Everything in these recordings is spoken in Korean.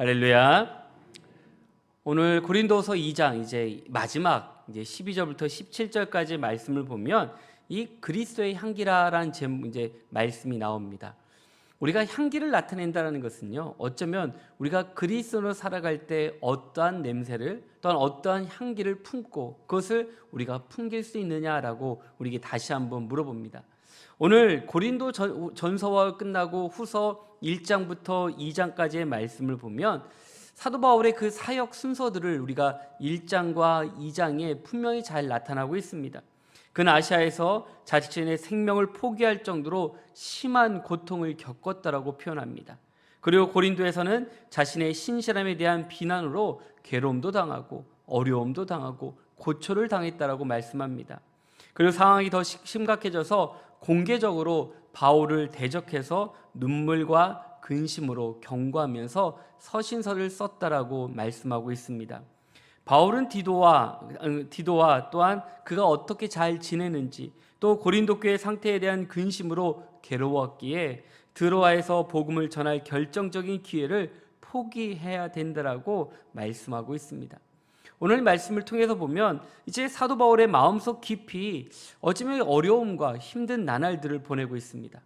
할렐루야. 오늘 고린도서 2장 이제 마지막 12절부터 17절까지 말씀을 보면 이 그리스도의 향기라라는 이제 말씀이 나옵니다. 우리가 향기를 나타낸다는 것은요, 어쩌면 우리가 그리스도로 살아갈 때 어떠한 냄새를 또한 어떠한 향기를 품고 그것을 우리가 풍길 수 있느냐라고 우리에게 다시 한번 물어봅니다. 오늘 고린도 전서가 끝나고 후서 1장부터 2장까지의 말씀을 보면 사도 바울의 그 사역 순서들을 우리가 1장과 2장에 분명히 잘 나타나고 있습니다. 그는 아시아에서 자신의 생명을 포기할 정도로 심한 고통을 겪었다라고 표현합니다. 그리고 고린도에서는 자신의 신실함에 대한 비난으로 괴로움도 당하고 어려움도 당하고 고초를 당했다라고 말씀합니다. 그리고 상황이 더 심각해져서 공개적으로 바울을 대적해서 눈물과 근심으로 경고하면서 서신서를 썼다라고 말씀하고 있습니다. 바울은 디도와 또한 그가 어떻게 잘 지내는지 또 고린도 교회 상태에 대한 근심으로 괴로웠기에 드로아에서 복음을 전할 결정적인 기회를 포기해야 된다라고 말씀하고 있습니다. 오늘 말씀을 통해서 보면 이제 사도 바울의 마음속 깊이 어쩌면 어려움과 힘든 나날들을 보내고 있습니다.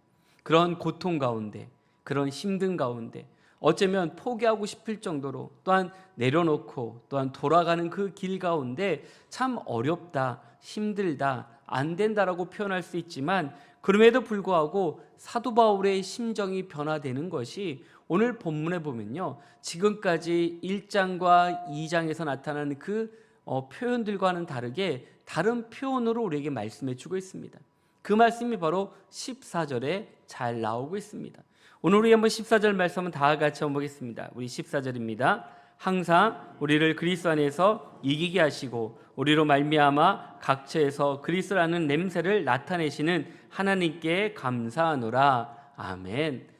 그런 고통 가운데, 그런 힘든 가운데 어쩌면 포기하고 싶을 정도로 또한 내려놓고 또한 돌아가는 그 길 가운데 참 어렵다, 힘들다, 안 된다라고 표현할 수 있지만 그럼에도 불구하고 사도 바울의 심정이 변화되는 것이 오늘 본문에 보면요, 지금까지 1장과 2장에서 나타나는 그 표현들과는 다르게 다른 표현으로 우리에게 말씀해 주고 있습니다. 그 말씀이 바로 14절에 잘 나오고 있습니다. 오늘 우리 한번 14절 말씀 한번 다 같이 한번 보겠습니다. 우리 14절입니다. 항상 우리를 그리스도 안에서 이기게 하시고 우리로 말미암아 각처에서 그리스도라는 냄새를 나타내시는 하나님께 감사하노라. 아멘.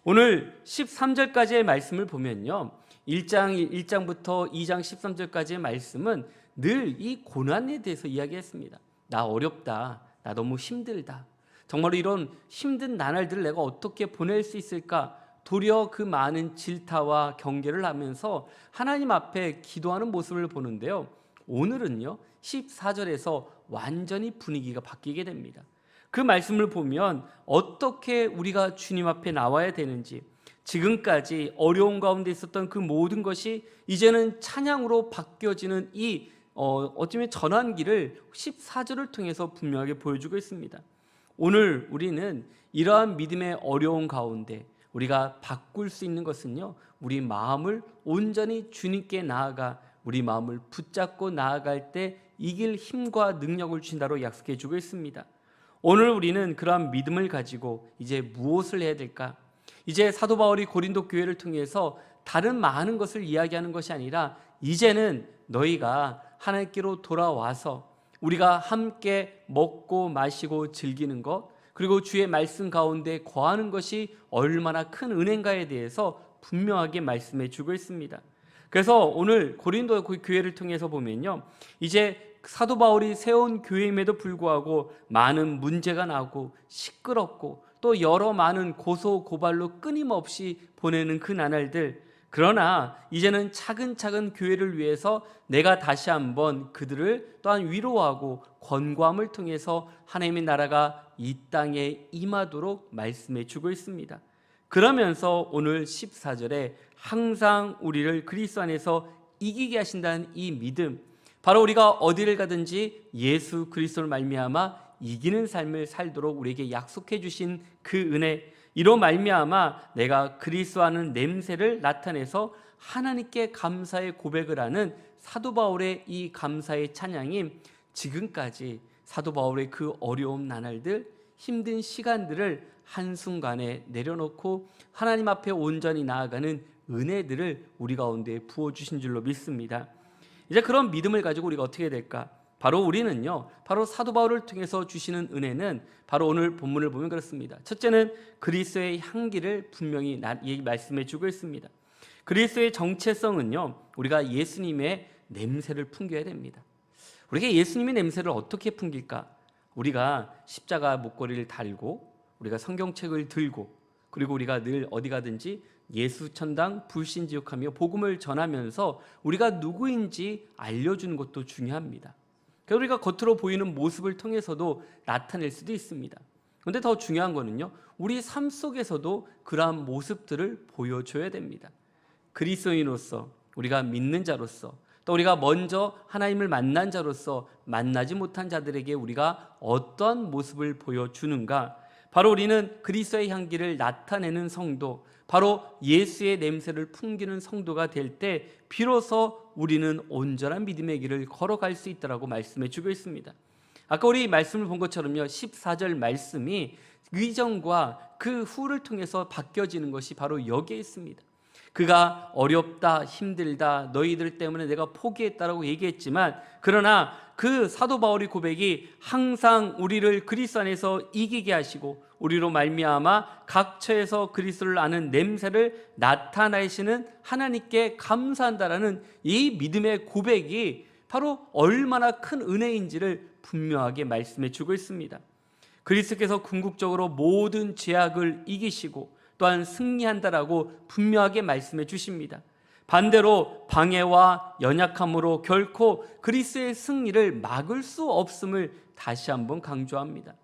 오늘 13절까지의 말씀을 보면요, 1장부터 2장 13절까지의 말씀은 늘 이 고난에 대해서 이야기했습니다. 나 어렵다, 나 너무 힘들다, 정말로 이런 힘든 나날들을 내가 어떻게 보낼 수 있을까, 도리어 그 많은 질타와 경계를 하면서 하나님 앞에 기도하는 모습을 보는데요, 오늘은요 14절에서 완전히 분위기가 바뀌게 됩니다. 그 말씀을 보면 어떻게 우리가 주님 앞에 나와야 되는지, 지금까지 어려운 가운데 있었던 그 모든 것이 이제는 찬양으로 바뀌어지는 이 어쩌면 전환기를 14절을 통해서 분명하게 보여주고 있습니다. 오늘 우리는 이러한 믿음의 어려운 가운데 우리가 바꿀 수 있는 것은요, 우리 마음을 온전히 주님께 나아가 우리 마음을 붙잡고 나아갈 때 이길 힘과 능력을 주신다고 약속해 주고 있습니다. 오늘 우리는 그러한 믿음을 가지고 이제 무엇을 해야 될까? 이제 사도 바울이 고린도 교회를 통해서 다른 많은 것을 이야기하는 것이 아니라 이제는 너희가 하나님께로 돌아와서 우리가 함께 먹고 마시고 즐기는 것, 그리고 주의 말씀 가운데 거하는 것이 얼마나 큰 은혜인가에 대해서 분명하게 말씀해 주고 있습니다. 그래서 오늘 고린도 교회를 통해서 보면요, 이제 사도 바울이 세운 교회임에도 불구하고 많은 문제가 나고 시끄럽고 또 여러 많은 고소 고발로 끊임없이 보내는 그 나날들, 그러나 이제는 차근차근 교회를 위해서 내가 다시 한번 그들을 또한 위로하고 권고함을 통해서 하나님의 나라가 이 땅에 임하도록 말씀해 주고 있습니다. 그러면서 오늘 14절에 항상 우리를 그리스도 안에서 이기게 하신다는 이 믿음, 바로 우리가 어디를 가든지 예수 그리스도를 말미암아 이기는 삶을 살도록 우리에게 약속해 주신 그 은혜, 이로 말미암아 내가 그리스도하는 냄새를 나타내서 하나님께 감사의 고백을 하는 사도 바울의 이 감사의 찬양이 지금까지 사도 바울의 그 어려운 나날들, 힘든 시간들을 한순간에 내려놓고 하나님 앞에 온전히 나아가는 은혜들을 우리 가운데 부어주신 줄로 믿습니다. 이제 그런 믿음을 가지고 우리가 어떻게 해야 될까? 바로 우리는요, 바로 사도 바울을 통해서 주시는 은혜는 바로 오늘 본문을 보면 그렇습니다. 첫째는 그리스도의 향기를 분명히 말씀해 주고 있습니다. 그리스도의 정체성은요, 우리가 예수님의 냄새를 풍겨야 됩니다. 우리가 예수님의 냄새를 어떻게 풍길까? 우리가 십자가 목걸이를 달고 우리가 성경책을 들고 그리고 우리가 늘 어디 가든지 예수 천당 불신지옥하며 복음을 전하면서 우리가 누구인지 알려주는 것도 중요합니다. 그래서 우리가 겉으로 보이는 모습을 통해서도 나타낼 수도 있습니다. 그런데 더 중요한 거는요, 우리 삶 속에서도 그러한 모습들을 보여줘야 됩니다. 그리스도인으로서, 우리가 믿는 자로서, 또 우리가 먼저 하나님을 만난 자로서 만나지 못한 자들에게 우리가 어떤 모습을 보여주는가, 바로 우리는 그리스도의 향기를 나타내는 성도, 바로 예수의 냄새를 풍기는 성도가 될 때 비로소 우리는 온전한 믿음의 길을 걸어갈 수 있다고 말씀해 주고 있습니다. 아까 우리 말씀을 본 것처럼요, 14절 말씀이 이전과 그 후를 통해서 바뀌어지는 것이 바로 여기에 있습니다. 그가 어렵다, 힘들다, 너희들 때문에 내가 포기했다라고 얘기했지만, 그러나 그 사도 바울의 고백이 항상 우리를 그리스도 안에서 이기게 하시고 우리로 말미암아 각처에서 그리스도를 아는 냄새를 나타내시는 하나님께 감사한다라는 이 믿음의 고백이 바로 얼마나 큰 은혜인지를 분명하게 말씀해 주고 있습니다. 그리스도께서 궁극적으로 모든 죄악을 이기시고 또한 승리한다라고 분명하게 말씀해 주십니다. 반대로 방해와 연약함으로 결코 그리스도의 승리를 막을 수 없음을 다시 한번 강조합니다.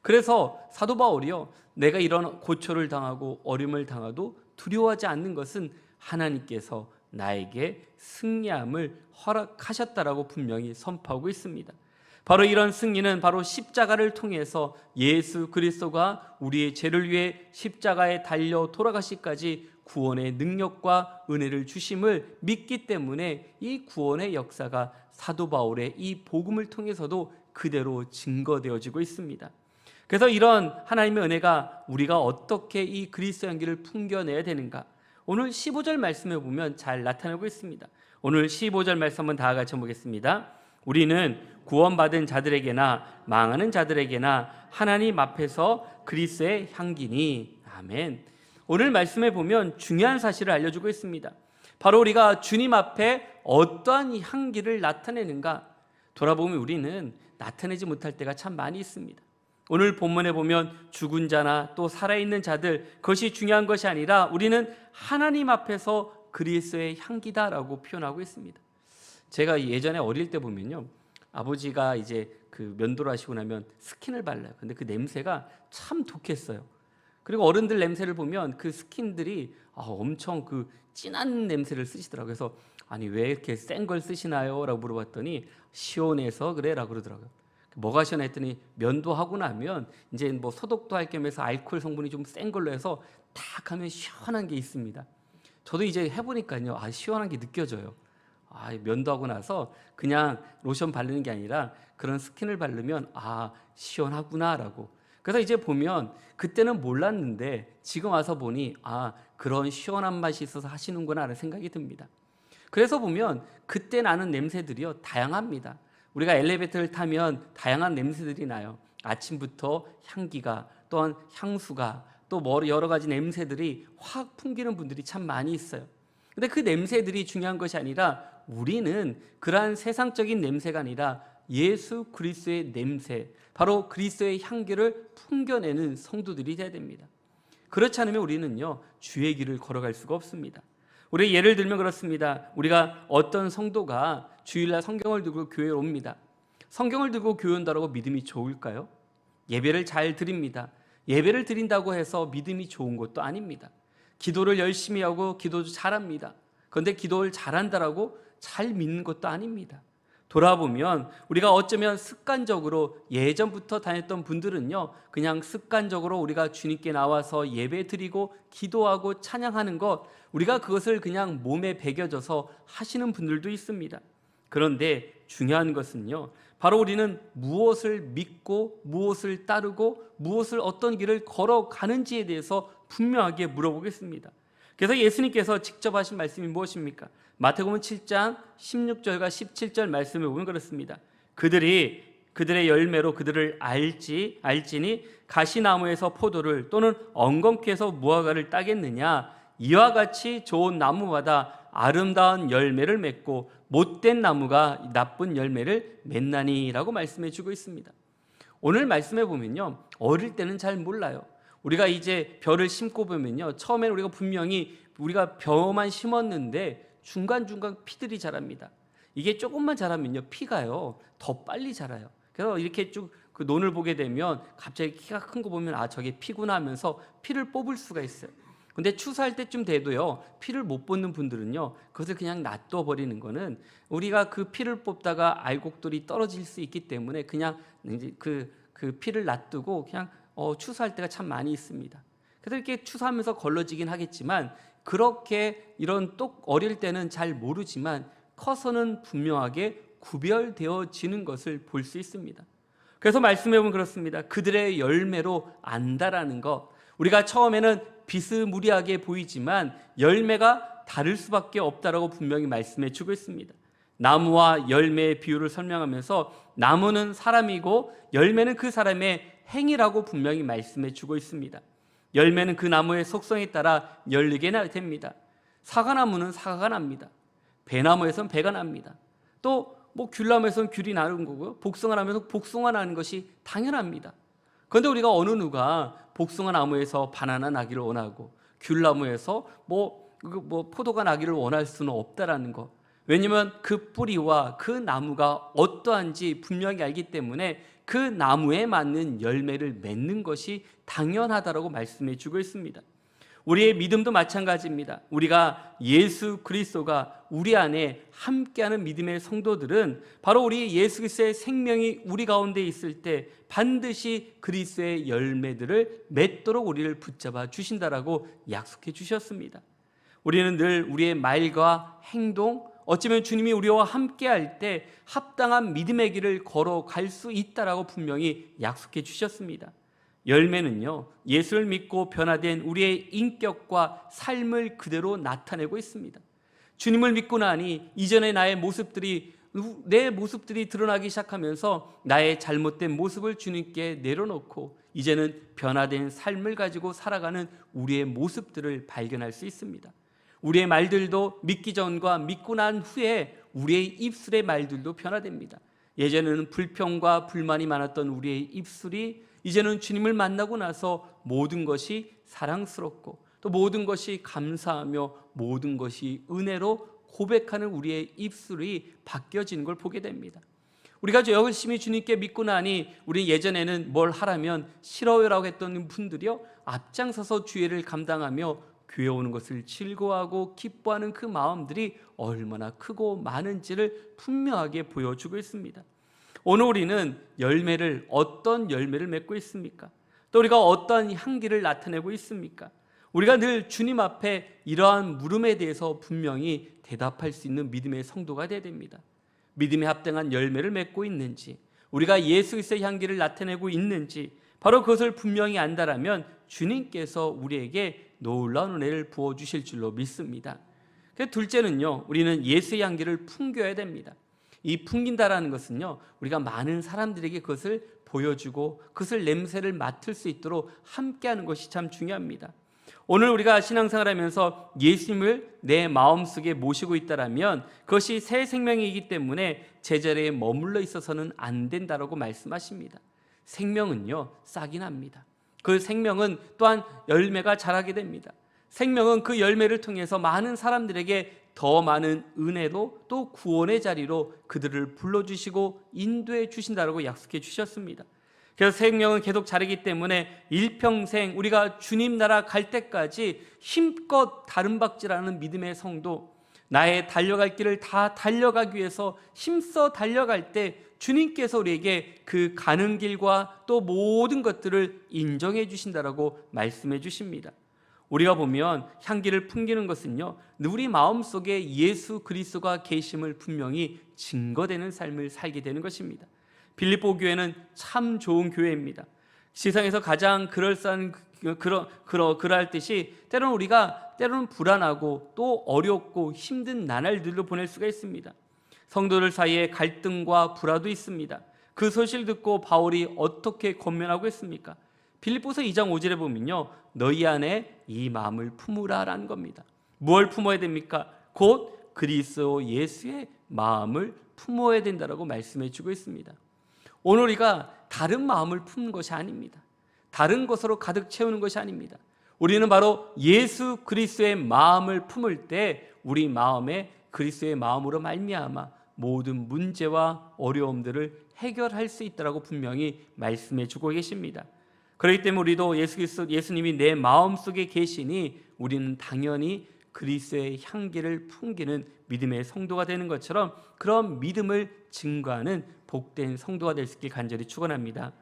그래서 사도 바울이요, 내가 이런 고초를 당하고 어려움을 당하도 두려워하지 않는 것은 하나님께서 나에게 승리함을 허락하셨다라고 분명히 선포하고 있습니다. 바로 이런 승리는 바로 십자가를 통해서 예수 그리스도가 우리의 죄를 위해 십자가에 달려 돌아가시기까지 구원의 능력과 은혜를 주심을 믿기 때문에 이 구원의 역사가 사도 바울의 이 복음을 통해서도 그대로 증거되어지고 있습니다. 그래서 이런 하나님의 은혜가 우리가 어떻게 이 그리스도 향기를 풍겨내야 되는가, 오늘 15절 말씀에 보면 잘 나타나고 있습니다. 오늘 15절 말씀 한번 다 같이 보겠습니다. 우리는 구원받은 자들에게나 망하는 자들에게나 하나님 앞에서 그리스도의 향기니. 아멘. 오늘 말씀에 보면 중요한 사실을 알려주고 있습니다. 바로 우리가 주님 앞에 어떠한 향기를 나타내는가, 돌아보면 우리는 나타내지 못할 때가 참 많이 있습니다. 오늘 본문에 보면 죽은 자나 또 살아있는 자들, 그것이 중요한 것이 아니라 우리는 하나님 앞에서 그리스도의 향기다라고 표현하고 있습니다. 제가 예전에 어릴 때 보면요, 아버지가 이제 그 면도를 하시고 나면 스킨을 발라요. 근데 그 냄새가 참 독했어요. 그리고 어른들 냄새를 보면 그 스킨들이 엄청 그 진한 냄새를 쓰시더라고요. 그래서 아니 왜 이렇게 센 걸 쓰시나요? 라고 물어봤더니 시원해서 그래 라고 그러더라고요. 뭐가 시원해 했더니 면도하고 나면 이제 뭐 소독도 할 겸해서 알코올 성분이 좀 센 걸로 해서 탁 하면 시원한 게 있습니다. 저도 이제 해보니까요, 시원한 게 느껴져요. 면도하고 나서 그냥 로션 바르는 게 아니라 그런 스킨을 바르면 시원하구나라고. 그래서 이제 보면 그때는 몰랐는데 지금 와서 보니 그런 시원한 맛이 있어서 하시는구나 라는 생각이 듭니다. 그래서 보면 그때 나는 냄새들이요, 다양합니다. 우리가 엘리베이터를 타면 다양한 냄새들이 나요. 아침부터 향기가, 또한 향수가, 또 여러 가지 냄새들이 확 풍기는 분들이 참 많이 있어요. 근데 그 냄새들이 중요한 것이 아니라 우리는 그러한 세상적인 냄새가 아니라 예수 그리스도의 냄새, 바로 그리스도의 향기를 풍겨내는 성도들이 돼야 됩니다. 그렇지 않으면 우리는요, 주의 길을 걸어갈 수가 없습니다. 우리 예를 들면 그렇습니다. 우리가 어떤 성도가 주일날 성경을 들고 교회에 옵니다. 성경을 들고 교회 온다고 믿음이 좋을까요? 예배를 잘 드립니다. 예배를 드린다고 해서 믿음이 좋은 것도 아닙니다. 기도를 열심히 하고 기도도 잘합니다. 그런데 기도를 잘한다라고 잘 믿는 것도 아닙니다. 돌아보면 우리가 어쩌면 습관적으로 예전부터 다녔던 분들은요, 그냥 습관적으로 우리가 주님께 나와서 예배 드리고 기도하고 찬양하는 것, 우리가 그것을 그냥 몸에 배겨져서 하시는 분들도 있습니다. 그런데 중요한 것은요, 바로 우리는 무엇을 믿고 무엇을 따르고 무엇을 어떤 길을 걸어가는지에 대해서 분명하게 물어보겠습니다. 그래서 예수님께서 직접 하신 말씀이 무엇입니까? 마태복음 7장 16절과 17절 말씀에 보면 그렇습니다. 그들의 열매로 그들을 알지니 가시나무에서 포도를 또는 엉겅퀴에서 무화과를 따겠느냐, 이와 같이 좋은 나무마다 아름다운 열매를 맺고 못된 나무가 나쁜 열매를 맺나니라고 말씀해 주고 있습니다. 오늘 말씀해 보면요, 어릴 때는 잘 몰라요. 우리가 이제 벼를 심고 보면요, 처음에는 우리가 분명히 우리가 벼만 심었는데 중간중간 피들이 자랍니다. 이게 조금만 자라면요, 피가요 더 빨리 자라요. 그래서 이렇게 쭉 그 논을 보게 되면 갑자기 키가 큰 거 보면 아, 저게 피구나 하면서 피를 뽑을 수가 있어요. 근데 추수할 때쯤 돼도요, 피를 못 뽑는 분들은요, 그것을 그냥 놔둬 버리는 거는, 우리가 그 피를 뽑다가 알곡들이 떨어질 수 있기 때문에 그냥 이제 그 피를 놔두고 그냥 추수할 때가 참 많이 있습니다. 그래서 이렇게 추수하면서 걸러지긴 하겠지만, 그렇게 이런 똑 어릴 때는 잘 모르지만 커서는 분명하게 구별되어지는 것을 볼 수 있습니다. 그래서 말씀해 보면 그렇습니다. 그들의 열매로 안다라는 것, 우리가 처음에는 비스무리하게 보이지만 열매가 다를 수밖에 없다라고 분명히 말씀해 주고 있습니다. 나무와 열매의 비유를 설명하면서 나무는 사람이고 열매는 그 사람의 행위라고 분명히 말씀해 주고 있습니다. 열매는 그 나무의 속성에 따라 열리게 됩니다. 사과나무는 사과가 납니다. 배나무에서는 배가 납니다. 또 귤나무에서는 귤이 나는 거고요, 복숭아 나무에서 복숭아 나는 것이 당연합니다. 그런데 우리가 어느 누가 복숭아 나무에서 바나나 나기를 원하고 귤나무에서 포도가 나기를 원할 수는 없다라는 것. 왜냐하면 그 뿌리와 그 나무가 어떠한지 분명히 알기 때문에 그 나무에 맞는 열매를 맺는 것이 당연하다라고 말씀해 주고 있습니다. 우리의 믿음도 마찬가지입니다. 우리가 예수 그리스도가 우리 안에 함께하는 믿음의 성도들은 바로 우리 예수 그리스도의 생명이 우리 가운데 있을 때 반드시 그리스도의 열매들을 맺도록 우리를 붙잡아 주신다라고 약속해 주셨습니다. 우리는 늘 우리의 말과 행동, 어쩌면 주님이 우리와 함께할 때 합당한 믿음의 길을 걸어갈 수 있다라고 분명히 약속해 주셨습니다. 열매는요, 예수를 믿고 변화된 우리의 인격과 삶을 그대로 나타내고 있습니다. 주님을 믿고 나니 이전의 나의 모습들이, 내 모습들이 드러나기 시작하면서 나의 잘못된 모습을 주님께 내려놓고 이제는 변화된 삶을 가지고 살아가는 우리의 모습들을 발견할 수 있습니다. 우리의 말들도 믿기 전과 믿고 난 후에 우리의 입술의 말들도 변화됩니다. 예전에는 불평과 불만이 많았던 우리의 입술이 이제는 주님을 만나고 나서 모든 것이 사랑스럽고 또 모든 것이 감사하며 모든 것이 은혜로 고백하는 우리의 입술이 바뀌어지는 걸 보게 됩니다. 우리가 열심히 주님께 믿고 나니 우리 예전에는 뭘 하라면 싫어요라고 했던 분들이요, 앞장서서 주의를 감당하며 교회 오는 것을 즐거워하고 기뻐하는 그 마음들이 얼마나 크고 많은지를 분명하게 보여주고 있습니다. 오늘 우리는 어떤 열매를 맺고 있습니까? 또 우리가 어떤 향기를 나타내고 있습니까? 우리가 늘 주님 앞에 이러한 물음에 대해서 분명히 대답할 수 있는 믿음의 성도가 되어야 됩니다. 믿음에 합당한 열매를 맺고 있는지, 우리가 예수 그리스도의 향기를 나타내고 있는지, 바로 그것을 분명히 안다라면 주님께서 우리에게 놀라운 은혜를 부어주실 줄로 믿습니다. 둘째는요, 우리는 예수의 향기를 풍겨야 됩니다. 이 풍긴다라는 것은요, 우리가 많은 사람들에게 그것을 보여주고 그것을 냄새를 맡을 수 있도록 함께하는 것이 참 중요합니다. 오늘 우리가 신앙생활하면서 예수님을 내 마음속에 모시고 있다라면 그것이 새 생명이기 때문에 제자리에 머물러 있어서는 안 된다라고 말씀하십니다. 생명은요, 싹이 납니다. 그 생명은 또한 열매가 자라게 됩니다. 생명은 그 열매를 통해서 많은 사람들에게 더 많은 은혜로 또 구원의 자리로 그들을 불러주시고 인도해 주신다고 약속해 주셨습니다. 그래서 생명은 계속 자라기 때문에 일평생 우리가 주님 나라 갈 때까지 힘껏 다름박질하는 믿음의 성도, 나의 달려갈 길을 다 달려가기 위해서 힘써 달려갈 때 주님께서 우리에게 그 가는 길과 또 모든 것들을 인정해 주신다라고 말씀해 주십니다. 우리가 보면 향기를 풍기는 것은요, 우리 마음속에 예수 그리스도가 계심을 분명히 증거되는 삶을 살게 되는 것입니다. 빌립보 교회는 참 좋은 교회입니다. 세상에서 가장 그럴싸한 그럴 듯이 때로는 불안하고 또 어렵고 힘든 나날들도 보낼 수가 있습니다. 성도들 사이에 갈등과 불화도 있습니다. 그 소식을 듣고 바울이 어떻게 권면하고 있습니까? 빌립보서 2장 5절에 보면요, 너희 안에 이 마음을 품으라라는 겁니다. 무엇을 품어야 됩니까? 곧 그리스도 예수의 마음을 품어야 된다라고 말씀해 주고 있습니다. 오늘 우리가 다른 마음을 품는 것이 아닙니다. 다른 것으로 가득 채우는 것이 아닙니다. 우리는 바로 예수 그리스도의 마음을 품을 때 우리 마음에 그리스도의 마음으로 말미암아 모든 문제와 어려움들을 해결할 수 있다라고 분명히 말씀해 주고 계십니다. 그렇기 때문에 우리도 예수님이 내 마음속에 계시니 우리는 당연히 그리스도의 향기를 풍기는 믿음의 성도가 되는 것처럼 그런 믿음을 증거하는 복된 성도가 될 수 있길 간절히 축원합니다.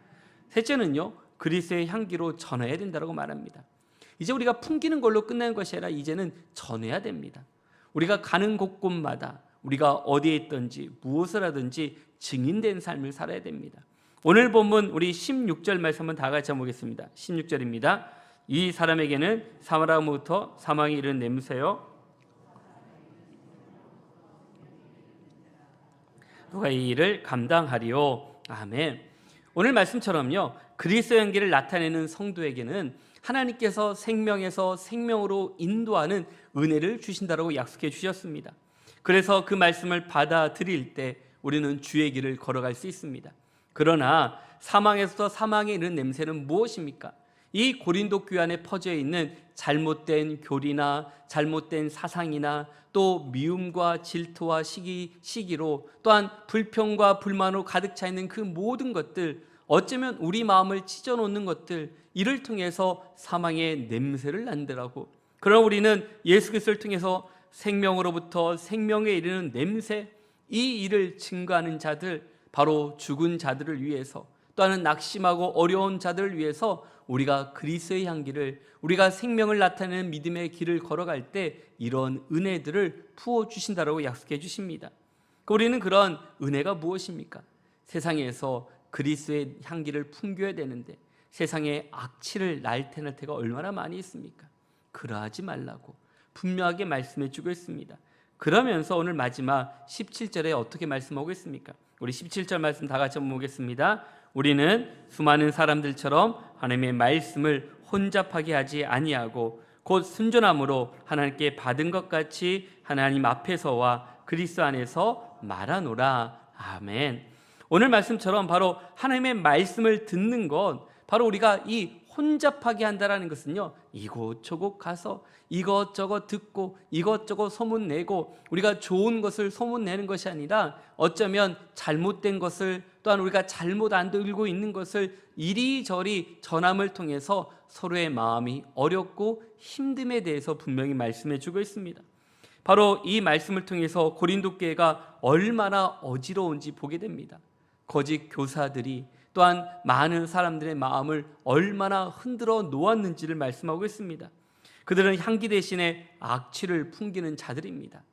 셋째는요, 그리스도의 향기로 전해야 된다고 말합니다. 이제 우리가 풍기는 걸로 끝나는 것이 아니라 이제는 전해야 됩니다. 우리가 가는 곳곳마다 우리가 어디에 있든지 무엇을 하든지 증인된 삶을 살아야 됩니다. 오늘 본문 우리 16절 말씀 한번 다 같이 한번 보겠습니다. 16절입니다. 이 사람에게는 사마라로부터 사망이 이른 냄새요 누가 이 일을 감당하리요. 아멘. 오늘 말씀처럼요, 그리스도 향기를 나타내는 성도에게는 하나님께서 생명에서 생명으로 인도하는 은혜를 주신다라고 약속해 주셨습니다. 그래서 그 말씀을 받아들일 때 우리는 주의 길을 걸어갈 수 있습니다. 그러나 사망에서 사망에 이르는 냄새는 무엇입니까? 이 고린도 교회 안에 퍼져 있는 잘못된 교리나 잘못된 사상이나 또 미움과 질투와 시기로 또한 불평과 불만으로 가득 차 있는 그 모든 것들, 어쩌면 우리 마음을 찢어놓는 것들, 이를 통해서 사망의 냄새를 난다라고. 그러나 우리는 예수 그리스도를 통해서 생명으로부터 생명에 이르는 냄새, 이 일을 증거하는 자들, 바로 죽은 자들을 위해서, 또한 낙심하고 어려운 자들을 위해서 우리가 그리스도의 향기를, 우리가 생명을 나타내는 믿음의 길을 걸어갈 때 이런 은혜들을 부어주신다라고 약속해 주십니다. 우리는 그런 은혜가 무엇입니까? 세상에서 그리스도의 향기를 풍겨야 되는데 세상에 악취를 날때날 때가 얼마나 많이 있습니까? 그러하지 말라고 분명하게 말씀해 주고 있습니다. 그러면서 오늘 마지막 17절에 어떻게 말씀하고 있습니까? 우리 17절 말씀 다 같이 한번 보겠습니다. 우리는 수많은 사람들처럼 하나님의 말씀을 혼잡하게 하지 아니하고 곧 순전함으로 하나님께 받은 것 같이 하나님 앞에서와 그리스도 안에서 말하노라. 아멘. 오늘 말씀처럼 바로 하나님의 말씀을 듣는 것, 바로 우리가 이 혼잡하게 한다라는 것은요, 이곳저곳 가서 이것저것 듣고 이것저것 소문내고 우리가 좋은 것을 소문내는 것이 아니라 어쩌면 잘못된 것을, 또한 우리가 잘못 안 들고 있는 것을 이리저리 전함을 통해서 서로의 마음이 어렵고 힘듦에 대해서 분명히 말씀해 주고 있습니다. 바로 이 말씀을 통해서 고린도 교회가 얼마나 어지러운지 보게 됩니다. 거짓 교사들이 또한 많은 사람들의 마음을 얼마나 흔들어 놓았는지를 말씀하고 있습니다. 그들은 향기 대신에 악취를 풍기는 자들입니다.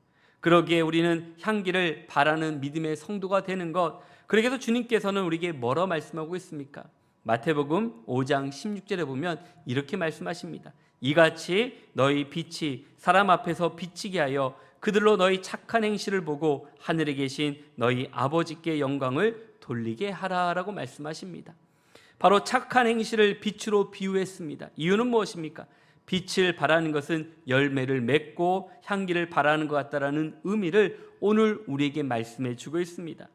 그러기에 우리는 향기를 바라는 믿음의 성도가 되는 것, 그러게도 주님께서는 우리에게 뭐라 말씀하고 있습니까? 마태복음 5장 16절에 보면 이렇게 말씀하십니다. 이같이 너희 빛이 사람 앞에서 비치게 하여 그들로 너희 착한 행실을 보고 하늘에 계신 너희 아버지께 영광을 돌리게 하라라고 말씀하십니다. 바로 착한 행실을 빛으로 비유했습니다. 이유는 무엇입니까? 빛을 바라는 것은 열매를 맺고 향기를 바라는 것 같다라는 의미를 오늘 우리에게 말씀해 주고 있습니다.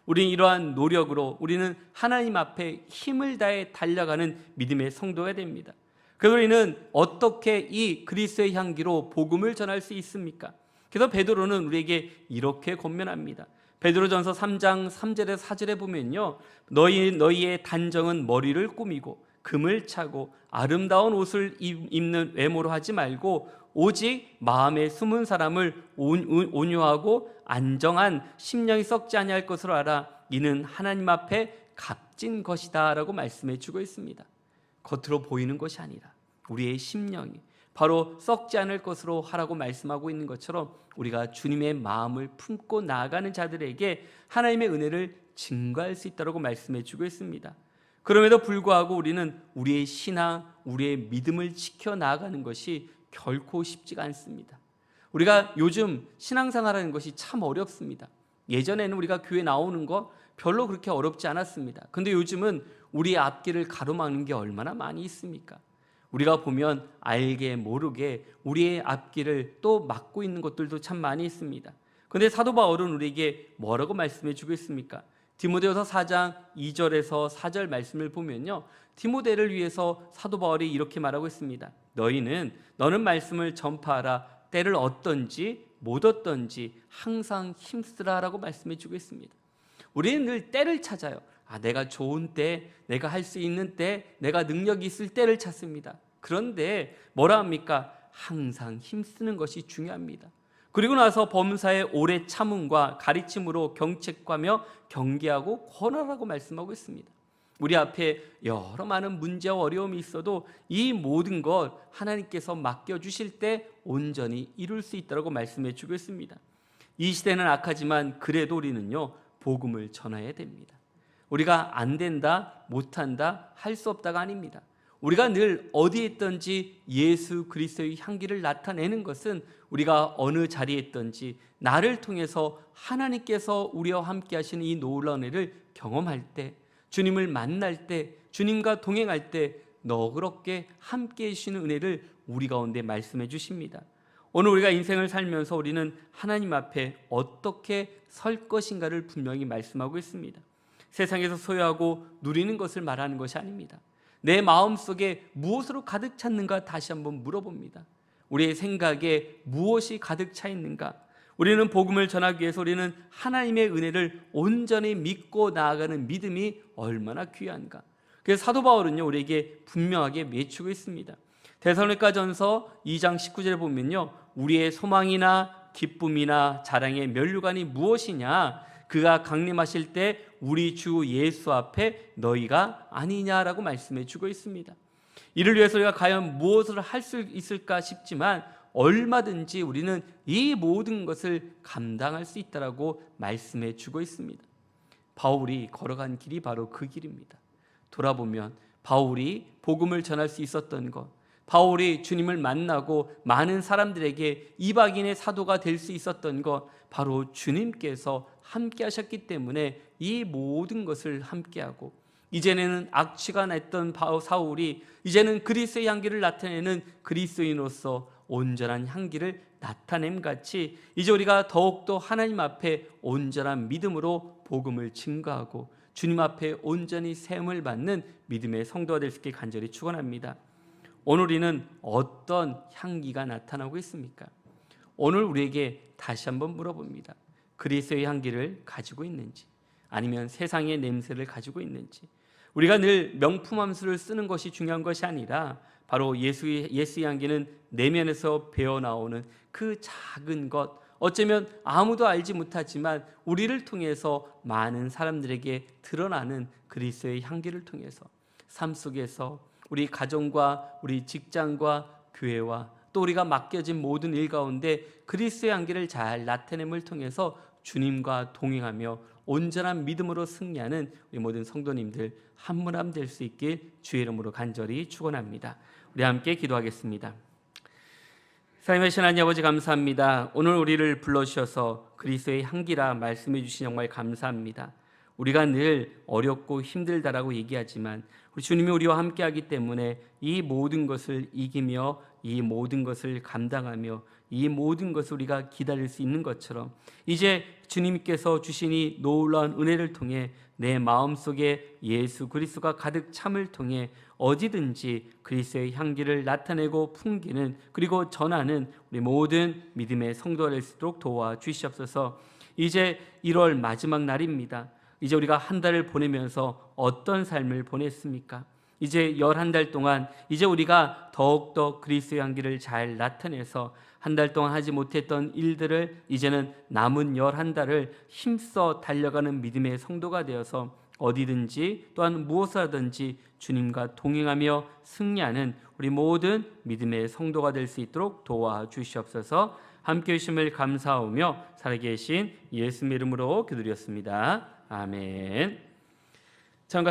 우리는 이러한 노력으로 우리는 하나님 앞에 힘을 다해 달려가는 믿음의 성도가 됩니다. 그래서 우리는 어떻게 이 그리스도의 향기로 복음을 전할 수 있습니까? 그래서 베드로는 우리에게 이렇게 권면합니다. 베드로전서 3장 3절에서 4절에 보면요, 너희의 단정은 머리를 꾸미고 금을 차고 아름다운 옷을 입는 외모로 하지 말고 오직 마음에 숨은 사람을 온유하고 안정한 심령이 썩지 아니할 것으로 알아. 이는 하나님 앞에 값진 것이다 라고 말씀해 주고 있습니다. 겉으로 보이는 것이 아니라 우리의 심령이 바로 썩지 않을 것으로 하라고 말씀하고 있는 것처럼 우리가 주님의 마음을 품고 나아가는 자들에게 하나님의 은혜를 증거할 수 있다고 말씀해 주고 있습니다. 그럼에도 불구하고 우리는 우리의 신앙, 우리의 믿음을 지켜나가는 것이 결코 쉽지가 않습니다. 우리가 요즘 신앙생활하는 것이 참 어렵습니다. 예전에는 우리가 교회 나오는 거 별로 그렇게 어렵지 않았습니다. 그런데 요즘은 우리의 앞길을 가로막는 게 얼마나 많이 있습니까? 우리가 보면 알게 모르게 우리의 앞길을 또 막고 있는 것들도 참 많이 있습니다. 그런데 사도 바울은 우리에게 뭐라고 말씀해 주고 있습니까? 디모데후서 4장 2절에서 4절 말씀을 보면요, 디모데를 위해서 사도 바울이 이렇게 말하고 있습니다. 너는 말씀을 전파하라. 때를 얻든지 못 얻든지 항상 힘쓰라라고 말씀해 주고 있습니다. 우리는 늘 때를 찾아요. 내가 좋은 때, 내가 할 수 있는 때, 내가 능력이 있을 때를 찾습니다. 그런데 뭐라 합니까? 항상 힘쓰는 것이 중요합니다. 그리고 나서 범사의 오래 참음과 가르침으로 경책하며 경계하고 권하라고 말씀하고 있습니다. 우리 앞에 여러 많은 문제와 어려움이 있어도 이 모든 것 하나님께서 맡겨주실 때 온전히 이룰 수 있다고 말씀해 주고 있습니다. 이 시대는 악하지만 그래도 우리는요, 복음을 전해야 됩니다. 우리가 안 된다, 못한다, 할 수 없다가 아닙니다. 우리가 늘 어디에 있든지 예수 그리스도의 향기를 나타내는 것은 우리가 어느 자리에 있든지 나를 통해서 하나님께서 우리와 함께 하시는 이 놀라운 은혜를 경험할 때, 주님을 만날 때, 주님과 동행할 때 너그럽게 함께 해주시는 은혜를 우리 가운데 말씀해 주십니다. 오늘 우리가 인생을 살면서 우리는 하나님 앞에 어떻게 설 것인가를 분명히 말씀하고 있습니다. 세상에서 소유하고 누리는 것을 말하는 것이 아닙니다. 내 마음속에 무엇으로 가득 찼는가 다시 한번 물어봅니다. 우리의 생각에 무엇이 가득 차 있는가? 우리는 복음을 전하기 위해서 우리는 하나님의 은혜를 온전히 믿고 나아가는 믿음이 얼마나 귀한가? 그래서 사도 바울은요, 우리에게 분명하게 맺히고 있습니다. 데살로니가전서 2장 19절에 보면요, 우리의 소망이나 기쁨이나 자랑의 면류관이 무엇이냐? 그가 강림하실 때 우리 주 예수 앞에 너희가 아니냐라고 말씀해 주고 있습니다. 이를 위해서 우리가 과연 무엇을 할 수 있을까 싶지만 얼마든지 우리는 이 모든 것을 감당할 수 있다라고 말씀해 주고 있습니다. 바울이 걸어간 길이 바로 그 길입니다. 돌아보면 바울이 복음을 전할 수 있었던 것, 바울이 주님을 만나고 많은 사람들에게 이방인의 사도가 될 수 있었던 것, 바로 주님께서 함께 하셨기 때문에 이 모든 것을 함께하고, 이제는 악취가 났던 사울이 이제는 그리스도의 향기를 나타내는 그리스도인으로서 온전한 향기를 나타냄 같이 이제 우리가 더욱더 하나님 앞에 온전한 믿음으로 복음을 증거하고 주님 앞에 온전히 세움을 받는 믿음의 성도가 될 수 있게 간절히 축원합니다. 오늘 우리는 어떤 향기가 나타나고 있습니까? 오늘 우리에게 다시 한번 물어봅니다. 그리스도의 향기를 가지고 있는지, 아니면 세상의 냄새를 가지고 있는지. 우리가 늘 명품 함수를 쓰는 것이 중요한 것이 아니라 바로 예수의 향기는 내면에서 배어나오는 그 작은 것, 어쩌면 아무도 알지 못하지만 우리를 통해서 많은 사람들에게 드러나는 그리스도의 향기를 통해서 삶 속에서 우리 가정과 우리 직장과 교회와 또 우리가 맡겨진 모든 일 가운데 그리스도의 향기를 잘 나타냄을 통해서 주님과 동행하며 온전한 믿음으로 승리하는 우리 모든 성도님들 한 분 한 분 될 수 있길 주의 이름으로 간절히 축원합니다. 우리 함께 기도하겠습니다. 살아계신 하나님 아버지 감사합니다. 오늘 우리를 불러주셔서 그리스도의 향기라 말씀해 주신 정말 감사합니다. 우리가 늘 어렵고 힘들다라고 얘기하지만 우리 주님이 우리와 함께하기 때문에 이 모든 것을 이기며 이 모든 것을 감당하며 이 모든 것을 우리가 기다릴 수 있는 것처럼 이제 주님께서 주신 이 놀라운 은혜를 통해 내 마음속에 예수 그리스도가 가득 참을 통해 어디든지 그리스도의 향기를 나타내고 풍기는 그리고 전하는 우리 모든 믿음의 성도가 될 수 있도록 도와주시옵소서. 이제 1월 마지막 날입니다. 이제 우리가 한 달을 보내면서 어떤 삶을 보냈습니까? 이제 11달 동안 이제 우리가 더욱더 그리스도의 향기를 잘 나타내서 한 달 동안 하지 못했던 일들을 이제는 남은 11달을 힘써 달려가는 믿음의 성도가 되어서 어디든지 또한 무엇을 하든지 주님과 동행하며 승리하는 우리 모든 믿음의 성도가 될 수 있도록 도와주시옵소서. 함께해 주심을 감사하며 살아계신 예수님의 이름으로 기도드렸습니다. 아멘.